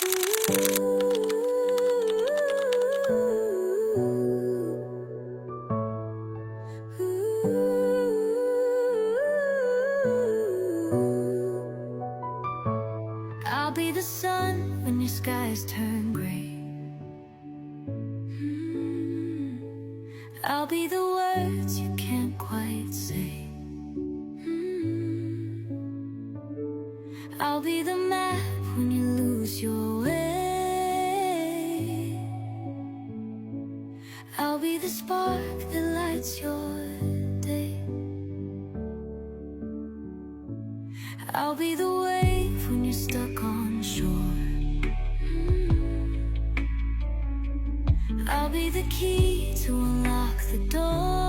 I'll be the sun when your skies turn gray. I'll be the words you can't quite say. I'll be the map when you lose your way. I'll be the spark that lights your day. I'll be the wave when you're stuck on shore. I'll be the key to unlock the door.